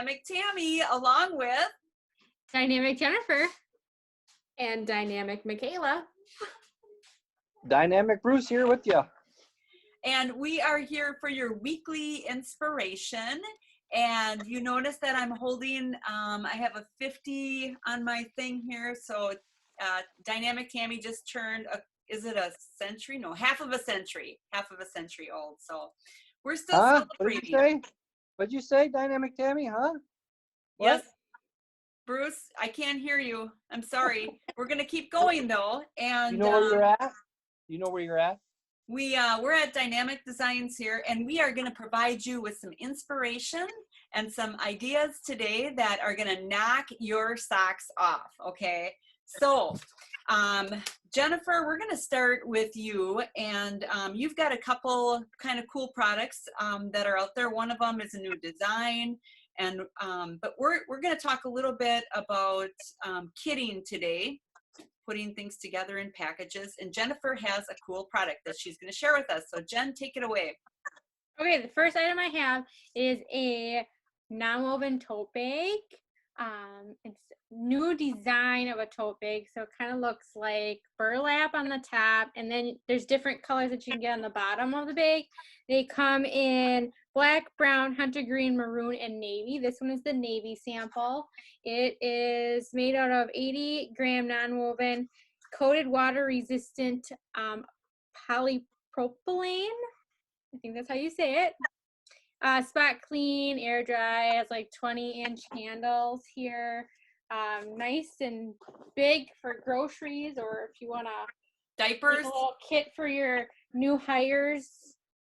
Dynamic Tammy along with Dynamic Jennifer and Dynamic Michaela. Dynamic Bruce here with you. and we are here for your weekly inspiration. And you notice that I'm holding, I have a 50 on my thing here. So Dynamic Tammy just turned, is it a century? No, half of a century old. So we're still celebrating. What'd you say, Dynamic Tammy, huh? What? Yes, Bruce, I can't hear you. I'm sorry. We're going to keep going though. And you know where you're at? You know where you're at? We're at Dynamic Designs here, and we are going to provide you with some inspiration and some ideas today that are going to knock your socks off. Okay, so Jennifer, we're going to start with you, and you've got a couple kind of cool products that are out there. One of them is a new design, and but we're going to talk a little bit about kitting today, putting things together in packages, and Jennifer has a cool product that she's going to share with us. So Jen, take it away. Okay, the first item I have is a non-woven tote bag. It's new design of a tote bag, so it kind of looks like burlap on the top, and then there's different colors that you can get on the bottom of the bag. They come in black, brown, hunter green, maroon, and navy. This one is the navy sample. It is made out of 80-gram non-woven, coated water-resistant polypropylene. I think that's how you say it. Spot clean, air dry, has like 20-inch handles here. Nice and big for groceries, or if you want to diapers, make a little kit for your new hires.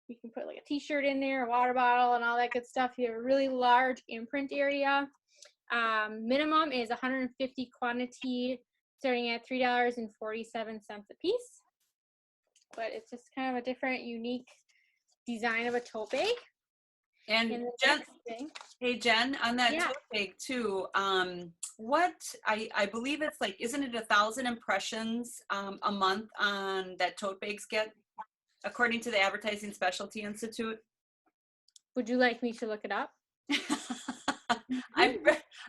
You can put like a t-shirt in there, a water bottle, and all that good stuff. You have a really large imprint area. Minimum is 150 quantity, starting at $3.47 a piece. But it's just kind of a different, unique design of a tote bag. And Jen, hey Jen, on that tote bag too, what I believe it's like, isn't it 1,000 impressions a month on that tote bags get, according to the Advertising Specialty Institute? Would you like me to look it up?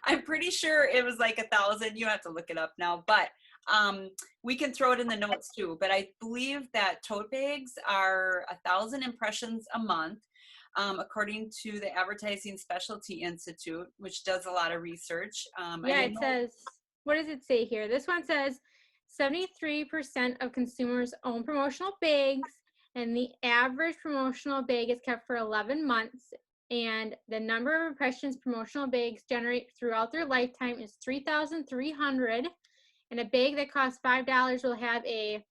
I'm pretty sure it was like 1,000. You have to look it up now, but we can throw it in the notes too. But I believe that tote bags are 1,000 impressions a month. According to the Advertising Specialty Institute, which does a lot of research. It says, what does it say here? This one says 73% of consumers own promotional bags, and the average promotional bag is kept for 11 months. And the number of impressions promotional bags generate throughout their lifetime is 3,300. And a bag that costs $5 will have a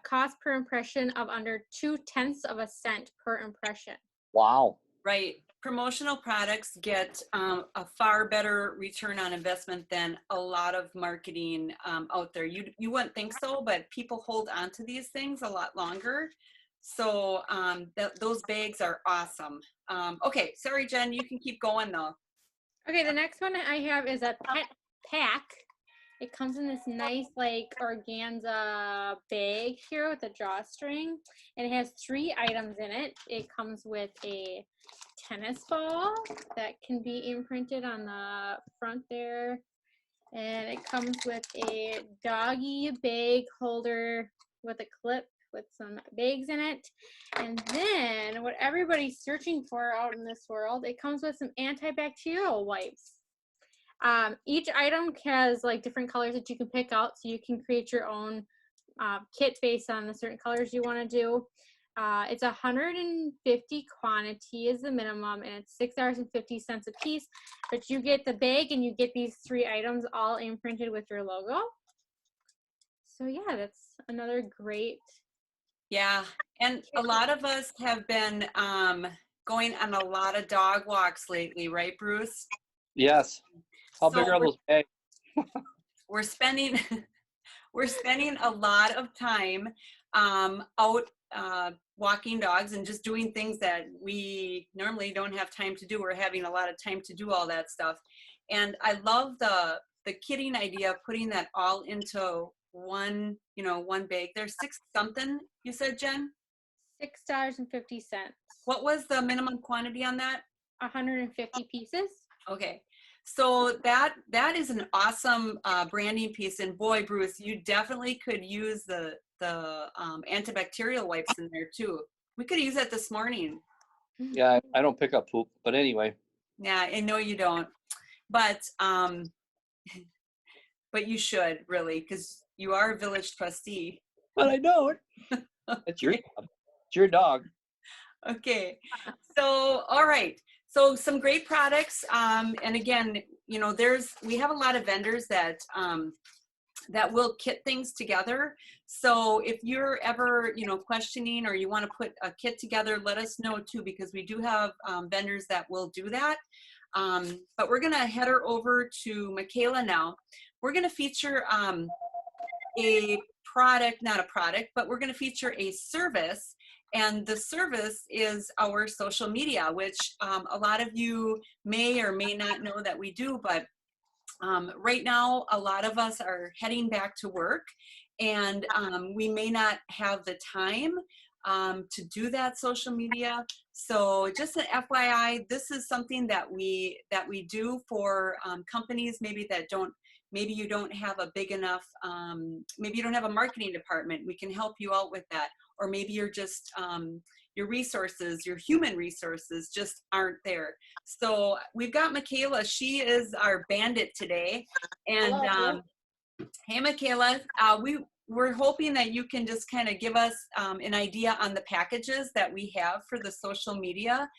cost per impression of under 0.2 cents per impression. Wow. Right. Promotional products get a far better return on investment than a lot of marketing out there. You wouldn't think so, but people hold on to these things a lot longer. So those bags are awesome. Okay, sorry, Jen, you can keep going though. Okay, the next one I have is a pet pack. It comes in this nice like organza bag here with a drawstring, and it has 3 items in it. It comes with a tennis ball that can be imprinted on the front there, and it comes with a doggy bag holder with a clip with some bags in it. And then what everybody's searching for out in this world, it comes with some antibacterial wipes. Each item has like different colors that you can pick out, so you can create your own kit based on the certain colors you want to do. It's 150 quantity is the minimum, and it's $6.50 a piece. But you get the bag and you get these 3 items all imprinted with your logo. So yeah, that's another great. Yeah, and a lot of us have been going on a lot of dog walks lately, right, Bruce? Yes. How big are those bags? We're spending a lot of time out walking dogs and just doing things that we normally don't have time to do. We're having a lot of time to do all that stuff. And I love the kitting idea of putting that all into one bag. There's 6 something, you said, Jen? $6.50. What was the minimum quantity on that? 150 pieces. Okay. So that is an awesome branding piece, and boy, Bruce, you definitely could use the antibacterial wipes in there too. We could use that this morning. Yeah, I don't pick up poop, but anyway. Yeah, I know you don't, but you should really, because you are a village trustee. But I don't. It's your job. It's your dog. Okay, so all right, so some great products, and again, you know, we have a lot of vendors that that will kit things together. So if you're ever, you know, questioning or you want to put a kit together, let us know too, because we do have vendors that will do that. But we're gonna head her over to Michaela now. We're gonna feature a product, not a product, but we're gonna feature a service. And the service is our social media, which a lot of you may or may not know that we do, but right now, a lot of us are heading back to work, and we may not have the time to do that social media. So just an FYI, this is something that we do for companies maybe that don't, maybe you don't have a big enough, maybe you don't have a marketing department. We can help you out with that. Or maybe you're just, your resources, your human resources just aren't there. So we've got Michaela. She is our bandit today. And hey, Michaela, we're hoping that you can just kind of give us an idea on the packages that we have for the social media,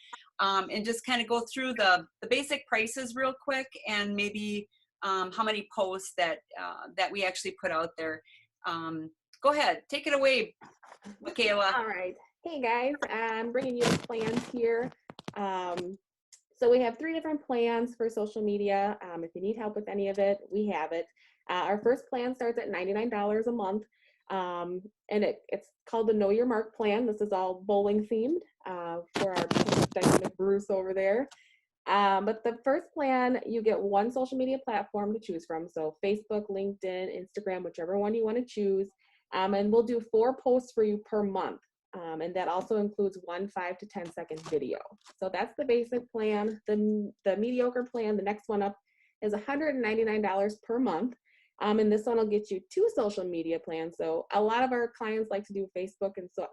and just kind of go through the basic prices real quick, and maybe how many posts that we actually put out there. Go ahead, take it away, Michaela. All right. Hey guys, I'm bringing you the plans here. So we have 3 different plans for social media. If you need help with any of it, we have it. Our first plan starts at $99 a month, and it's called the Know Your Mark plan. This is all bowling themed for our dynamic Bruce over there. But the first plan, you get 1 social media platform to choose from. So Facebook, LinkedIn, Instagram, whichever one you want to choose. And we'll do 4 posts for you per month. And that also includes 1 5 to 10 second video. So that's the basic plan. The mediocre plan, the next one up, is $199 per month. And this one will get you 2 social media plans. So a lot of our clients like to do Facebook and so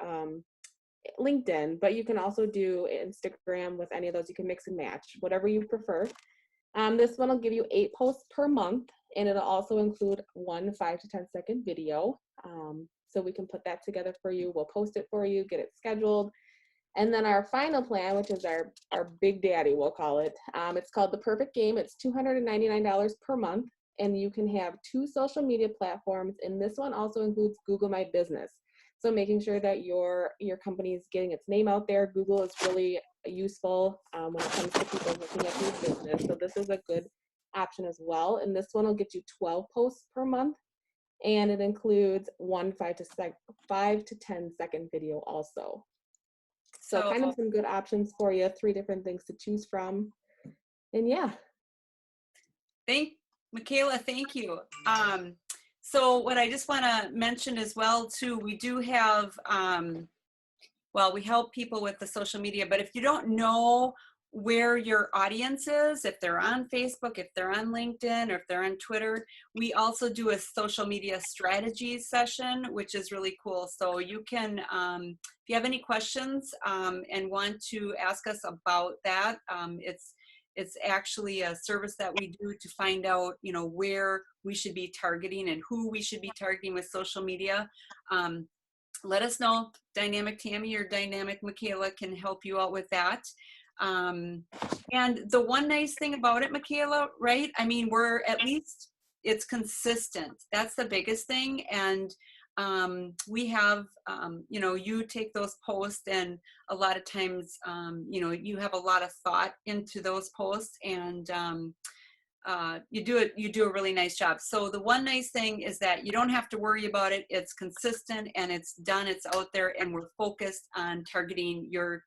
LinkedIn, but you can also do Instagram with any of those. You can mix and match, whatever you prefer. This one will give you 8 posts per month, and it'll also include 1 5 to 10 second video. So we can put that together for you. We'll post it for you, get it scheduled. And then our final plan, which is our big daddy, we'll call it. It's called The Perfect Game. It's $299 per month, and you can have 2 social media platforms. And this one also includes Google My Business. So making sure that your company is getting its name out there. Google is really useful when it comes to people looking at your business. So this is a good option as well. And this one will get you 12 posts per month. And it includes 1 5 to 10 second video also. So kind of some good options for you, 3 different things to choose from. And yeah. Michaela, thank you. So what I just want to mention as well too, we do have, well, we help people with the social media, but if you don't know where your audience is, if they're on Facebook, if they're on LinkedIn, or if they're on Twitter, we also do a social media strategies session, which is really cool. So you can, if you have any questions and want to ask us about that, it's actually a service that we do to find out, you know, where we should be targeting and who we should be targeting with social media. Let us know. Dynamic Tammy or Dynamic Michaela can help you out with that. And the one nice thing about it, Michaela, right? I mean, we're at least, it's consistent. That's the biggest thing. And we have, you know, you take those posts, and a lot of times, you know, you have a lot of thought into those posts, and you do a really nice job. So the one nice thing is that you don't have to worry about it. It's consistent, and it's done, it's out there, and we're focused on targeting your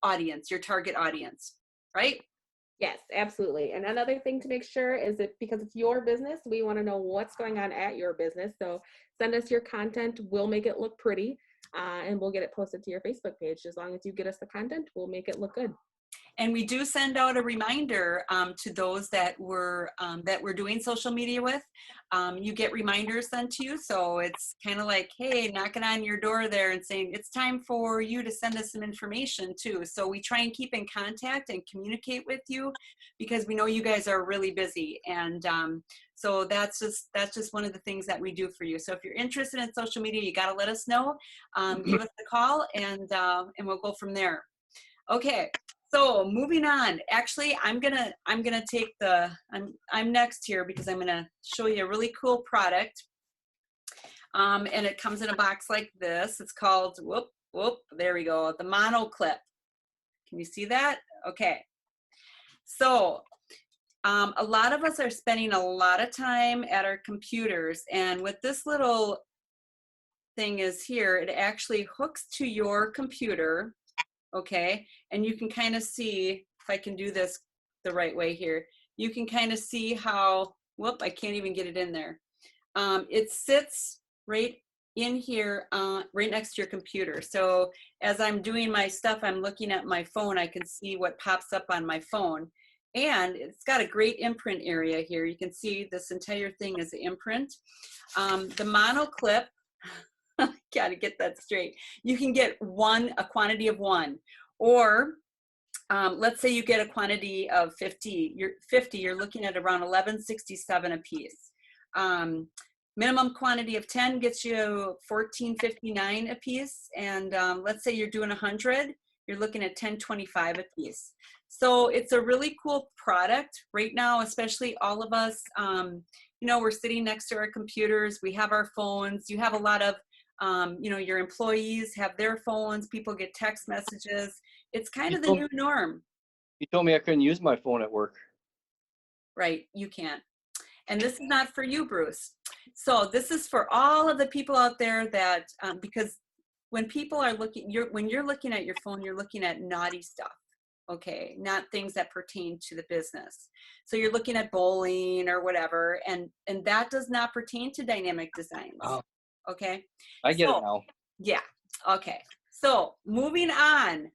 audience, your target audience, right? Yes, absolutely. And another thing to make sure is that because it's your business, we want to know what's going on at your business. So send us your content. We'll make it look pretty, and we'll get it posted to your Facebook page. As long as you get us the content, we'll make it look good. And we do send out a reminder to those that we're doing social media with. You get reminders sent to you. So it's kind of like, hey, knocking on your door there and saying, it's time for you to send us some information too. So we try and keep in contact and communicate with you because we know you guys are really busy. And so that's just one of the things that we do for you. So if you're interested in social media, you got to let us know. Give us a call and we'll go from there. Okay. So moving on, actually, I'm gonna take I'm next here because I'm gonna show you a really cool product. And it comes in a box like this. It's called, there we go, the Monoclip. Can you see that? Okay. So a lot of us are spending a lot of time at our computers, and what this little thing is here, it actually hooks to your computer. Okay, and you can kind of see, if I can do this the right way here, you can kind of see how, I can't even get it in there. It sits right in here, right next to your computer. So as I'm doing my stuff, I'm looking at my phone, I can see what pops up on my phone. And it's got a great imprint area here. You can see this entire thing is an imprint. The Monoclip, got to get that straight. You can get a quantity of one, or let's say you get a quantity of 50. You're looking at around $11.67 a piece. Minimum quantity of 10 gets you $14.59 a piece, and let's say you're doing 100, you're looking at $10.25 a piece. So it's a really cool product right now, especially all of us. We're sitting next to our computers, we have our phones. You have a lot of your employees have their phones, people get text messages. It's kind of the new norm. You told me I couldn't use my phone at work. Right, you can't. And this is not for you, Bruce. So this is for all of the people out there that, because when people are when you're looking at your phone, you're looking at naughty stuff, okay? Not things that pertain to the business. So you're looking at bowling or whatever, and that does not pertain to dynamic designs. Oh. Okay. I get it now. Yeah. Okay. So moving on.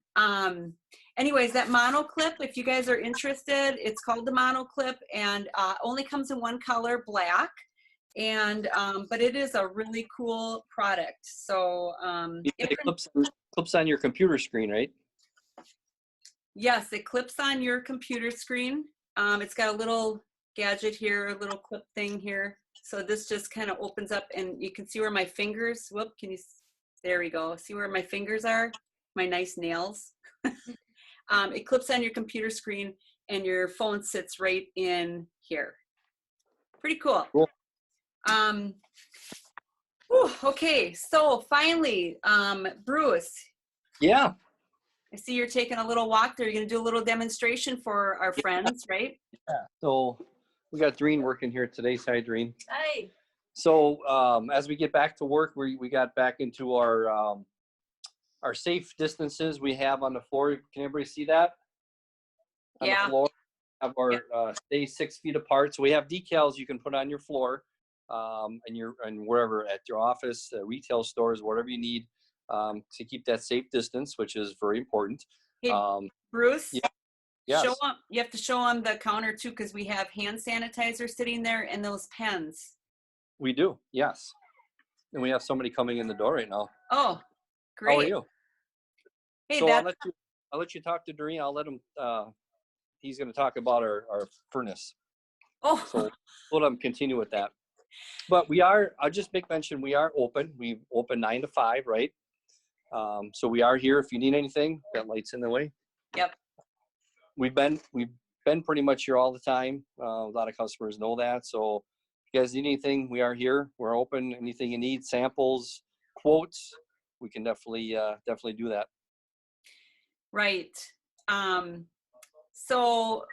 Anyways, that Monoclip, if you guys are interested, it's called the Monoclip, and only comes in one color, black. And but it is a really cool product. So it clips on your computer screen, right? Yes, it clips on your computer screen. It's got a little gadget here, a little clip thing here. So this just kind of opens up, and you can see where my fingers, there we go. See where my fingers are? My nice nails. It clips on your computer screen, and your phone sits right in here. Pretty cool. Cool. Okay, so finally, Bruce. Yeah. I see you're taking a little walk there. You're going to do a little demonstration for our friends, right? Yeah. So we got Doreen working here today. Hi, Doreen. Hi. So as we get back to work, we got back into our safe distances we have on the floor. Can everybody see that? On the floor, have our stay 6 feet apart. So we have decals you can put on your floor, and wherever, at your office, retail stores, whatever you need, to keep that safe distance, which is very important. Hey, Bruce. Yeah. Yes. You have to show them the counter too, because we have hand sanitizer sitting there and those pens. We do, yes. And we have somebody coming in the door right now. Oh, great. How are you? Hey, so I'll let you talk to Doreen. I'll let him. He's going to talk about our furnace. Oh. So we'll let him continue with that. But I'll just make mention, we are open. We open 9 to 5, right? So we are here if you need anything. Got lights in the way. Yep. We've been pretty much here all the time. A lot of customers know that. So if you guys need anything, we are here. We're open. Anything you need, samples, quotes, we can definitely do that. Right. So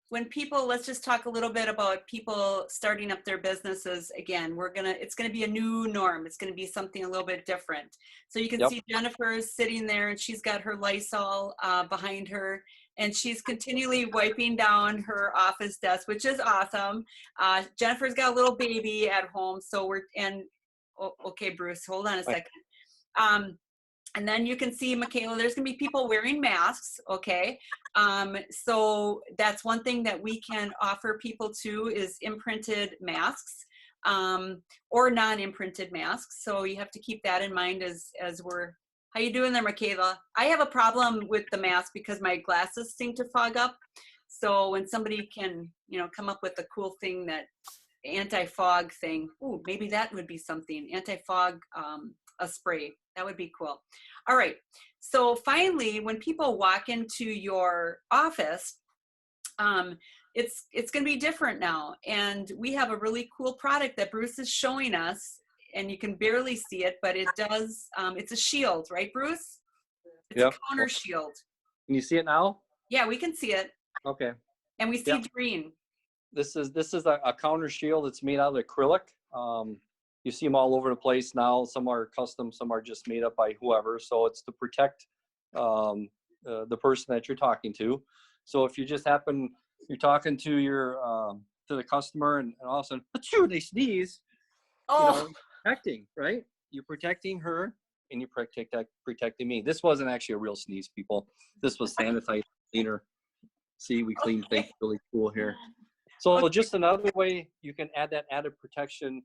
when people, let's just talk a little bit about people starting up their businesses again. It's gonna be a new norm. It's gonna be something a little bit different. So you can see Jennifer's sitting there, and she's got her Lysol behind her, and she's continually wiping down her office desk, which is awesome. Jennifer's got a little baby at home, so okay, Bruce, hold on a second. And then you can see, Michaela, there's gonna be people wearing masks, okay? So that's one thing that we can offer people too, is imprinted masks, or non-imprinted masks. So you have to keep that in mind as we're, how you doing there, Michaela? I have a problem with the mask because my glasses seem to fog up. So when somebody can, you know, come up with a cool thing, that anti-fog thing, ooh, maybe that would be something, anti-fog, a spray, that would be cool. All right, so finally, when people walk into your office, it's going to be different now, and we have a really cool product that Bruce is showing us, and you can barely see it, but it does, it's a shield, right, Bruce? It's Yep. a counter shield. Can you see it now? Yeah, we can see it. Okay. And we see Yep. green. This is a counter shield. It's made out of acrylic. You see them all over the place now. Some are custom, some are just made up by whoever. So it's to protect the person that you're talking to. So if you just happen, you're talking to your to the customer, and all of a sudden, achoo, they sneeze. Oh, You know, protecting, right? You're protecting her, and you're protecting me. This wasn't actually a real sneeze, people. This was sanitizer cleaner. See, we clean things really cool here. So just another way you can add that added protection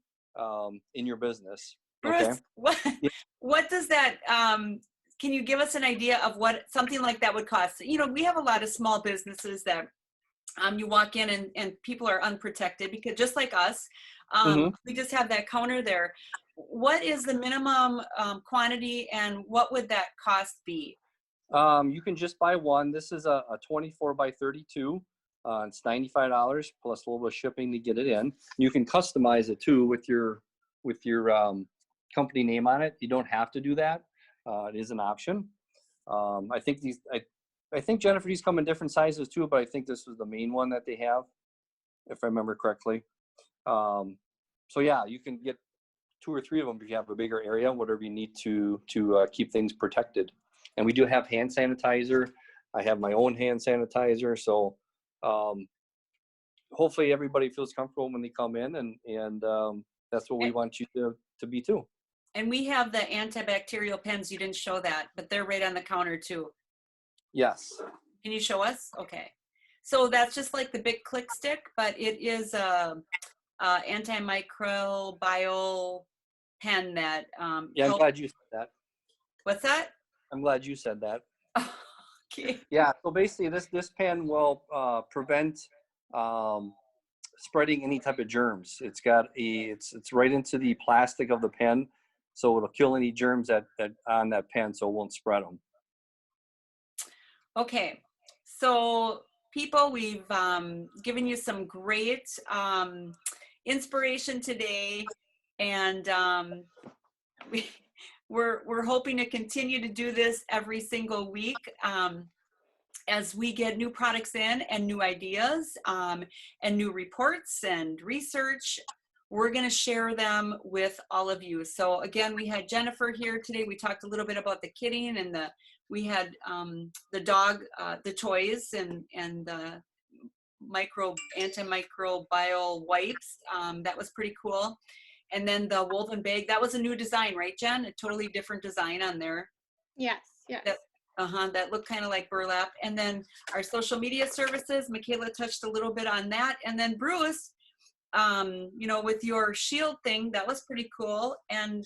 in your business. Bruce, Okay. what does that, can you give us an idea of what something like that would cost? You know, we have a lot of small businesses that you walk in and people are unprotected, because just like us, we just have that counter there. What is the minimum quantity, and what would that cost be? You can just buy one. This is a 24 by 32. It's $95 plus a little bit of shipping to get it in. You can customize it too with your company name on it. You don't have to do that. It is an option. I think I think, Jennifer, these come in different sizes too, but I think this was the main one that they have, if I remember correctly. So yeah, you can get 2 or 3 of them if you have a bigger area, whatever you need to keep things protected. And we do have hand sanitizer. I have my own hand sanitizer. So hopefully everybody feels comfortable when they come in, and that's what we want you to be too. And we have the antibacterial pens. You didn't show that, but they're right on the counter too. Yes. Can you show us? Okay. So that's just like the big click stick, but it is a antimicrobial pen that Yeah, I'm glad you said that. What's that? I'm glad you said that. Okay. Yeah, so basically this pen will prevent spreading any type of germs. It's got it's right into the plastic of the pen, so it'll kill any germs that on that pen, so it won't spread them. Okay, so people, we've given you some great inspiration today, and we're hoping to continue to do this every single week as we get new products in and new ideas and new reports and research. We're going to share them with all of you. So again, we had Jennifer here today. We talked a little bit about the kitting, and we had the dog, the toys, and the antimicrobial wipes. That was pretty cool. And then the woven bag, that was a new design, right, Jen? A totally different design on there. Yes, yes. That looked kind of like burlap. And then our social media services, Michaela touched a little bit on that. And then Bruce, you know, with your shield thing, that was pretty cool. And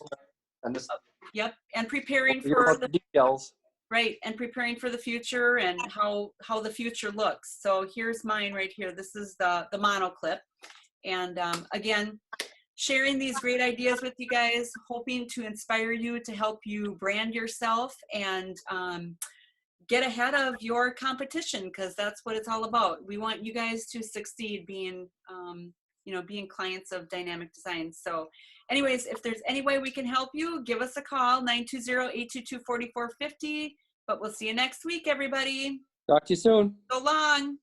yep, and preparing for the details. Right, and preparing for the future and how the future looks. So here's mine right here. This is the Monoclip. And again, sharing these great ideas with you guys, hoping to inspire you, to help you brand yourself and get ahead of your competition, because that's what it's all about. We want you guys to succeed being, you know, being clients of Dynamic Design. So anyways, if there's any way we can help you, give us a call, 920-822-4450. But we'll see you next week, everybody. Talk to you soon. So long.